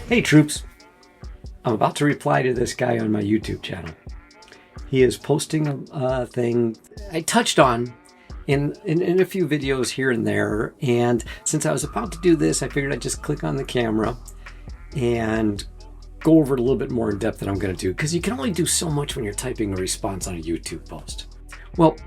Hey troops, I'm about to reply to this guy on my YouTube channel. He is posting a thing I touched on in a few videos here and there, and since I was about to do this, I figured I'd just click on the camera and go over it a little bit more in depth than I'm going to do, because you can only do so much when you're typing a response on a YouTube post. Well,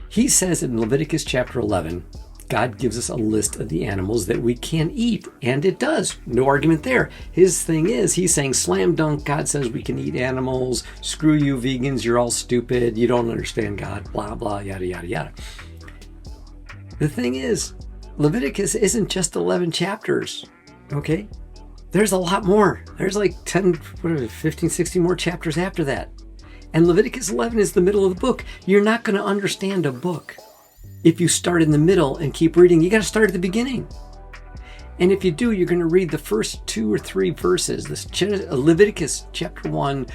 he says in Leviticus chapter 11, God gives us a list of the animals that we can eat, and it does. No argument there. His thing is, he's saying slam dunk, God says we can eat animals, screw you vegans, you're all stupid, you don't understand God, blah, blah, yada, yada, yada. The thing is, Leviticus isn't just 11 chapters, okay? There's a lot more. There's like 10, 15, 16 more chapters after that. And Leviticus 11 is the middle of the book. You're not going to understand a book if you start in the middle and keep reading. You got to start at the beginning. And if you do, you're going to read the first 2 or 3 verses. This Leviticus chapter 1,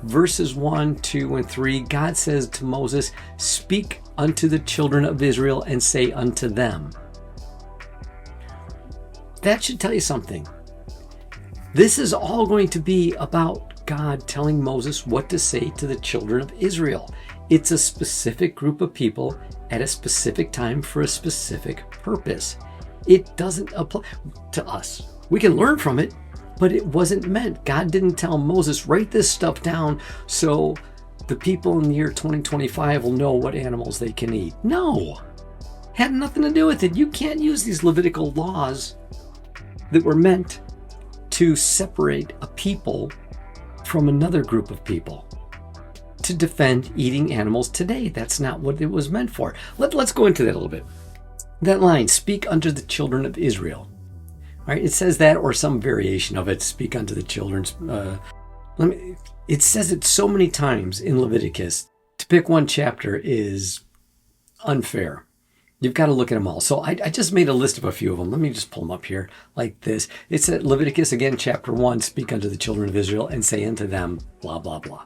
verses 1, 2, and 3. God says to Moses, "Speak unto the children of Israel and say unto them." That should tell you something. This is all going to be about God telling Moses what to say to the children of Israel. It's a specific group of people at a specific time for a specific purpose. It doesn't apply to us. We can learn from it, but it wasn't meant. God didn't tell Moses, write this stuff down so the people in the year 2025 will know what animals they can eat. No, had nothing to do with it. You can't use these Levitical laws that were meant to separate a people from another group of people to defend eating animals today. That's not what it was meant for. Let's go into that a little bit. That line, speak unto the children of Israel. All right, it says that, or some variation of it, speak unto the children's. It says it so many times in Leviticus. To pick one chapter is unfair. You've got to look at them all. So I just made a list of a few of them. Let me just pull them up here like this. It's at Leviticus, again, chapter 1, speak unto the children of Israel and say unto them, blah, blah, blah.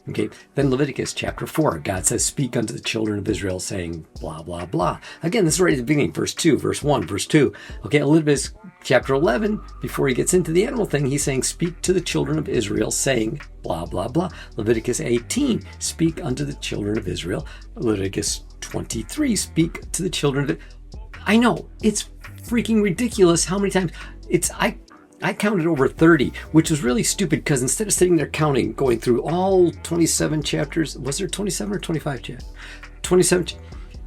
Okay, then Leviticus chapter 4, God says, speak unto the children of Israel, saying, blah, blah, blah. Again, this is right at the beginning, verse 2, verse 1, verse 2. Okay, Leviticus chapter 11, before he gets into the animal thing, he's saying, speak to the children of Israel, saying, blah, blah, blah. Leviticus 18, speak unto the children of Israel. Leviticus 23, speak to the children of. I know, it's freaking ridiculous how many times. I counted over 30, which was really stupid, because instead of sitting there counting, going through all 27 chapters, was there 27 or 25 chapters? 27.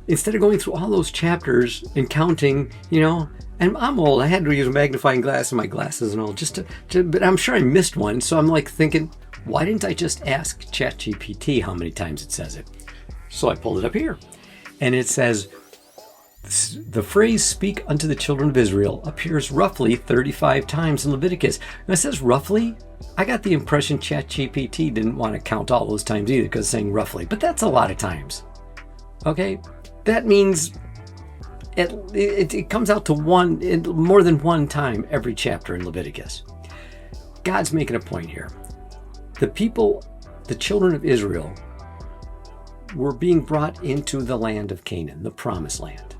Instead of going through all those chapters and counting, and I'm old, I had to use a magnifying glass and my glasses and all, but I'm sure I missed one. So I'm like thinking, why didn't I just ask ChatGPT how many times it says it? So I pulled it up here, and it says, the phrase speak unto the children of Israel appears roughly 35 times in Leviticus. And it says roughly. I got the impression ChatGPT didn't want to count all those times either, because it's saying roughly, but that's a lot of times. Okay, that means it comes out to more than one time every chapter in Leviticus. God's making a point here. The children of Israel, were being brought into the land of Canaan, the promised land.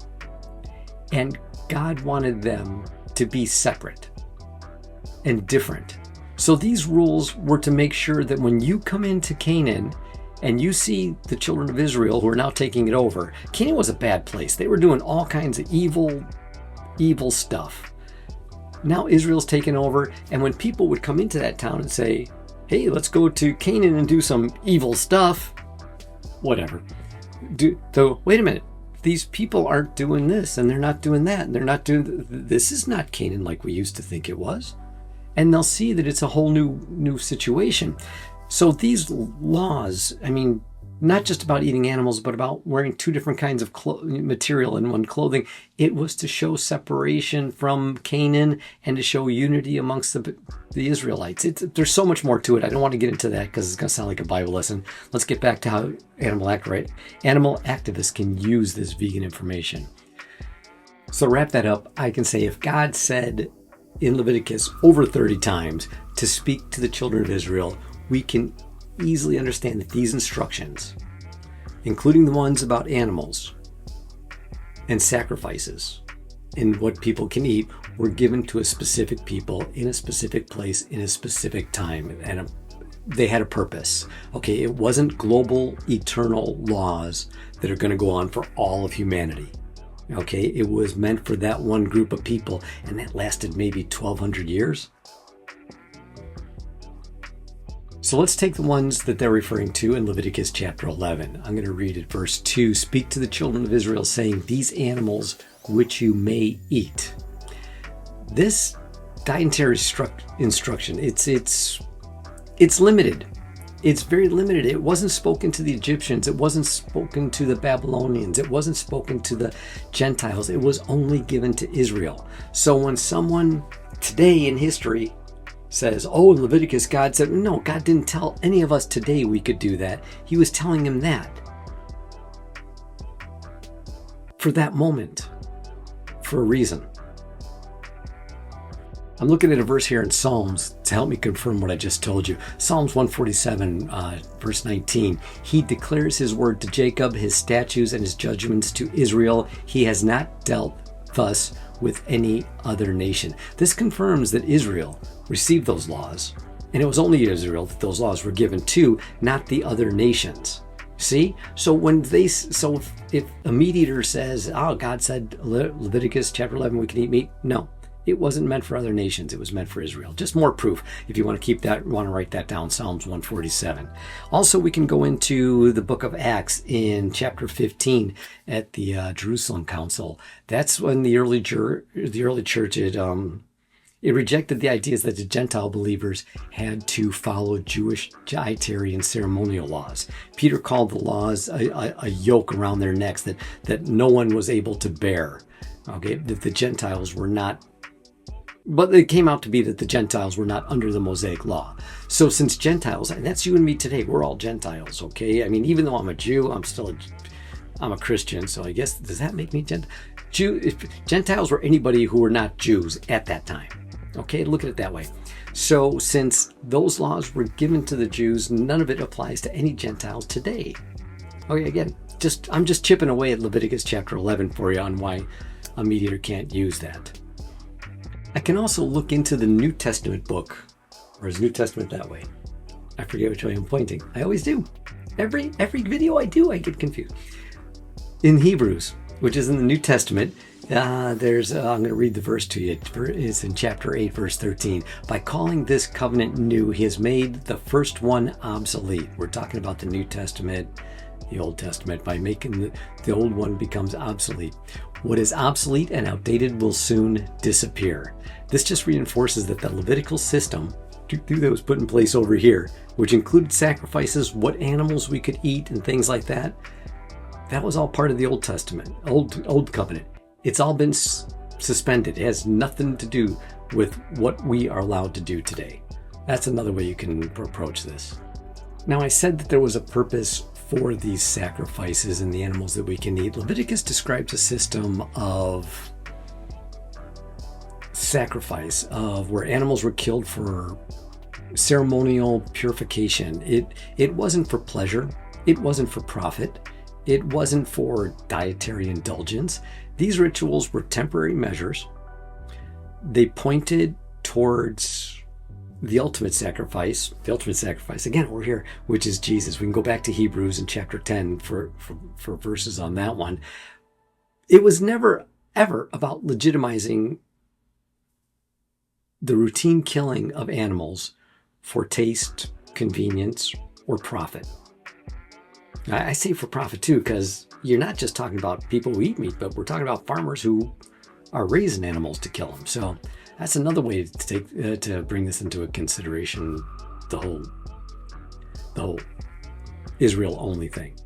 And God wanted them to be separate and different. So these rules were to make sure that when you come into Canaan and you see the children of Israel who are now taking it over, Canaan was a bad place. They were doing all kinds of evil stuff. Now Israel's taken over, and when people would come into that town and say, hey, let's go to Canaan and do some evil stuff, whatever. Wait a minute. These people aren't doing this, and they're not doing that, and they're not doing. This is not Canaan like we used to think it was, and they'll see that it's a whole new situation. So these laws, not just about eating animals, but about wearing 2 different kinds of material in one clothing. It was to show separation from Canaan and to show unity amongst the Israelites. There's so much more to it. I don't want to get into that because it's going to sound like a Bible lesson. Let's get back to how animal activists can use this vegan information. So to wrap that up, I can say if God said in Leviticus over 30 times to speak to the children of Israel, we can easily understand that these instructions, including the ones about animals and sacrifices, and what people can eat were given to a specific people in a specific place in a specific time, and they had a purpose. Okay, it wasn't global eternal laws that are going to go on for all of humanity. Okay, it was meant for that one group of people, and that lasted maybe 1,200 years. So let's take the ones that they're referring to in Leviticus chapter 11. I'm going to read it, verse 2. Speak to the children of Israel, saying, these animals which you may eat. This dietary instruction, it's limited. It's very limited. It wasn't spoken to the Egyptians. It wasn't spoken to the Babylonians. It wasn't spoken to the Gentiles. It was only given to Israel. So when someone today in history says, oh, in Leviticus, God said, no, God didn't tell any of us today we could do that. He was telling him that for that moment, for a reason. I'm looking at a verse here in Psalms to help me confirm what I just told you. Psalms 147, verse 19. He declares his word to Jacob, his statutes and his judgments to Israel. He has not dealt thus with any other nation. This confirms that Israel received those laws, and it was only Israel that those laws were given to, not the other nations. See? So if a meat eater says, oh, God said Leviticus chapter 11 we can eat meat, no. It wasn't meant for other nations. It was meant for Israel. Just more proof if you want to write that down, Psalms 147. Also, we can go into the book of Acts in chapter 15 at the Jerusalem Council. That's when the early church it rejected the ideas that the Gentile believers had to follow Jewish dietary and ceremonial laws. Peter called the laws a yoke around their necks that no one was able to bear. Okay, that the Gentiles were not. But it came out to be that the Gentiles were not under the Mosaic law. So since Gentiles, and that's you and me today, we're all Gentiles, okay? I mean, even though I'm a Jew, I'm a Christian, so I guess, does that make me Gentiles were anybody who were not Jews at that time, okay? Look at it that way. So since those laws were given to the Jews, none of it applies to any Gentiles today. Okay, again, I'm just chipping away at Leviticus chapter 11 for you on why a meat eater can't use that. I can also look into the New Testament book, or is New Testament that way? I forget which way I'm pointing. I always do. Every video I do, I get confused. In Hebrews, which is in the New Testament, I'm going to read the verse to you. It's in chapter 8, verse 13. By calling this covenant new, he has made the first one obsolete. We're talking about the New Testament, the Old Testament. By making the old one becomes obsolete. What is obsolete and outdated will soon disappear. This just reinforces that the Levitical system that was put in place over here, which included sacrifices, what animals we could eat and things like that, that was all part of the Old Testament, Old Covenant. It's all been suspended. It has nothing to do with what we are allowed to do today. That's another way you can approach this. Now, I said that there was a purpose for these sacrifices and the animals that we can eat. Leviticus describes a system of sacrifice of where animals were killed for ceremonial purification. It wasn't for pleasure. It wasn't for profit. It wasn't for dietary indulgence. These rituals were temporary measures. They pointed towards the ultimate sacrifice, again, we're here, which is Jesus. We can go back to Hebrews in chapter 10 for verses on that one. It was never, ever about legitimizing the routine killing of animals for taste, convenience, or profit. I say for profit too, because you're not just talking about people who eat meat, but we're talking about farmers who are raising animals to kill them. So that's another way to bring this into a consideration, the whole Israel only thing.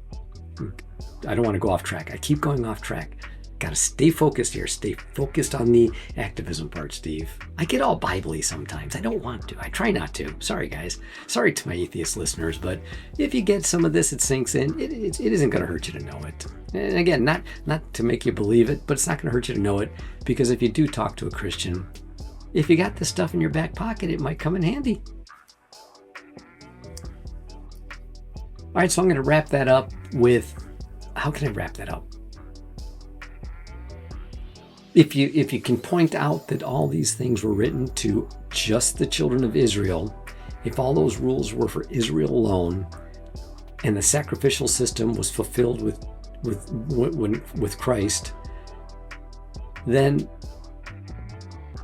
I don't want to go off track. I keep going off track. Got to stay focused here. Stay focused on the activism part, Steve. I get all Bible-y sometimes. I don't want to. I try not to. Sorry, guys. Sorry to my atheist listeners, but if you get some of this, it sinks in. It isn't going to hurt you to know it. And again, not to make you believe it, but it's not going to hurt you to know it, because if you do talk to a Christian, if you got this stuff in your back pocket, it might come in handy. All right, so I'm going to wrap that up with, how can I wrap that up? if you can point out that all these things were written to just the children of Israel, if all those rules were for Israel alone, and the sacrificial system was fulfilled with Christ, then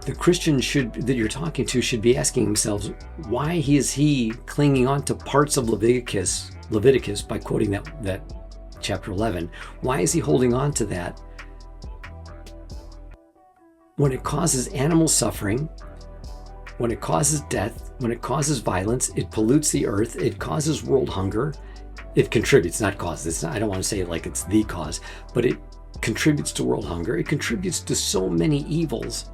the Christian that you're talking to should be asking themselves, why is he clinging on to parts of Leviticus by quoting that chapter 11? Why is he holding on to that when it causes animal suffering, when it causes death, when it causes violence, it pollutes the earth, it causes world hunger, it contributes, not causes. I don't want to say it like it's the cause, but it contributes to world hunger. It contributes to so many evils.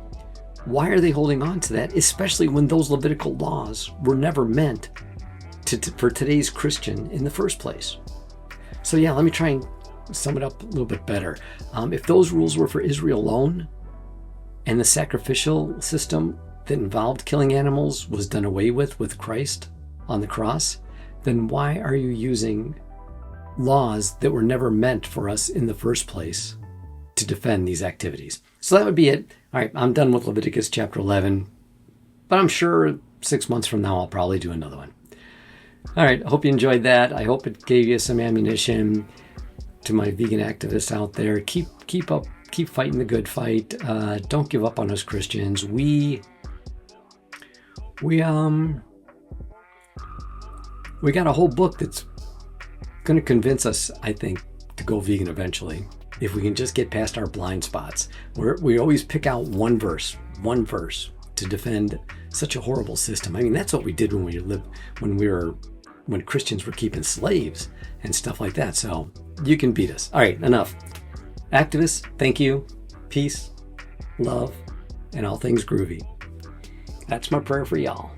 Why are they holding on to that, especially when those Levitical laws were never meant for today's Christian in the first place? So yeah, let me try and sum it up a little bit better. If those rules were for Israel alone, and the sacrificial system that involved killing animals was done away with Christ on the cross, then why are you using laws that were never meant for us in the first place to defend these activities? So that would be it. All right, I'm done with Leviticus chapter 11, but I'm sure 6 months from now I'll probably do another one. All right, I hope you enjoyed that. I hope it gave you some ammunition. To my vegan activists out there, keep fighting the good fight. Don't give up on us Christians. We got a whole book that's going to convince us, I think, to go vegan eventually, if we can just get past our blind spots. We always pick out one verse to defend such a horrible system. I mean, that's what we did when Christians were keeping slaves and stuff like that. So you can beat us. All right, enough. Activists, thank you. Peace, love, and all things groovy. That's my prayer for y'all.